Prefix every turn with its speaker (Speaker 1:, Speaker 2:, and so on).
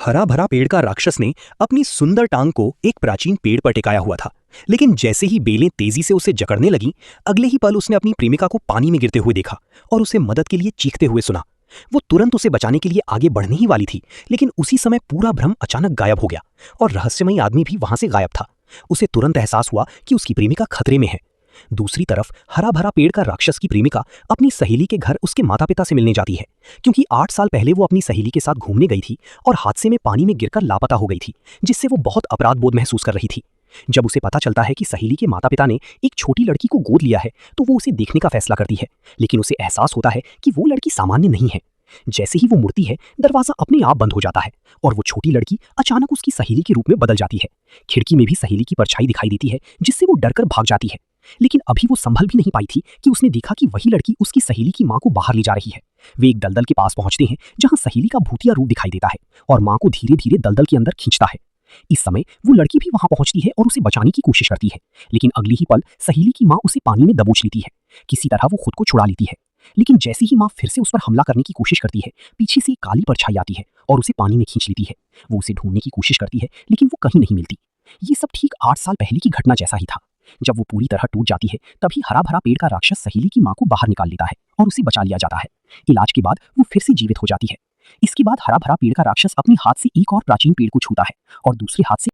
Speaker 1: हरा भरा पेड़ का राक्षस ने अपनी सुंदर टांग को एक प्राचीन पेड़ पर टिकाया हुआ था। लेकिन जैसे ही बेलें तेजी से उसे जकड़ने लगीं, अगले ही पल उसने अपनी प्रेमिका को पानी में गिरते हुए देखा और उसे मदद के लिए चीखते हुए सुना। वो तुरंत उसे बचाने के लिए आगे बढ़ने ही वाली थी, लेकिन उसी समय पूरा भ्रम अचानक गायब हो गया और रहस्यमयी आदमी भी वहां से गायब था। उसे तुरंत एहसास हुआ कि उसकी प्रेमिका खतरे में है। दूसरी तरफ हरा भरा पेड़ का राक्षस की प्रेमिका अपनी सहेली के घर उसके माता पिता से मिलने जाती है, क्योंकि 8 साल पहले वो अपनी सहेली के साथ घूमने गई थी और हादसे में पानी में गिरकर लापता हो गई थी, जिससे वो बहुत अपराध बोध महसूस कर रही थी। जब उसे पता चलता है कि सहेली के माता पिता ने एक छोटी लड़की को गोद लिया है, तो वो उसे देखने का फैसला करती है, लेकिन उसे एहसास होता है कि वो लड़की सामान्य नहीं है। जैसे ही वो मुड़ती है, दरवाजा अपने आप बंद हो जाता है और वो छोटी लड़की अचानक उसकी सहेली के रूप में बदल जाती है। खिड़की में भी सहेली की परछाई दिखाई देती है, जिससे वो डरकर भाग जाती है। लेकिन अभी वो संभल भी नहीं पाई थी कि उसने देखा कि वही लड़की उसकी सहेली की मां को बाहर ले जा रही है। वे एक दलदल के पास पहुंचते हैं, जहां सहेली का भूतिया रूप दिखाई देता है और मां को धीरे धीरे दलदल के अंदर खींचता है। इस समय वो लड़की भी वहां पहुंचती है और उसे बचाने की कोशिश करती है, लेकिन अगली ही पल सहेली की मां उसे पानी में दबोच लेती है। किसी तरह वो खुद को छुड़ा लेती है, लेकिन जैसे ही मां फिर से उस पर हमला करने की कोशिश करती है, पीछे से एक काली परछाई आती है और उसे पानी में खींच लेती है। वो उसे ढूंढने की कोशिश करती है, लेकिन वो कहीं नहीं मिलती। ये सब ठीक 8 साल पहले की घटना जैसा ही था। जब वो पूरी तरह टूट जाती है, तभी हरा भरा पेड़ का राक्षस सहेली की मां को बाहर निकाल लेता है और उसे बचा लिया जाता है। इलाज के बाद वो फिर से जीवित हो जाती है। इसके बाद हरा भरा पेड़ का राक्षस अपने हाथ से एक और प्राचीन पेड़ को छूता है और दूसरे हाथ से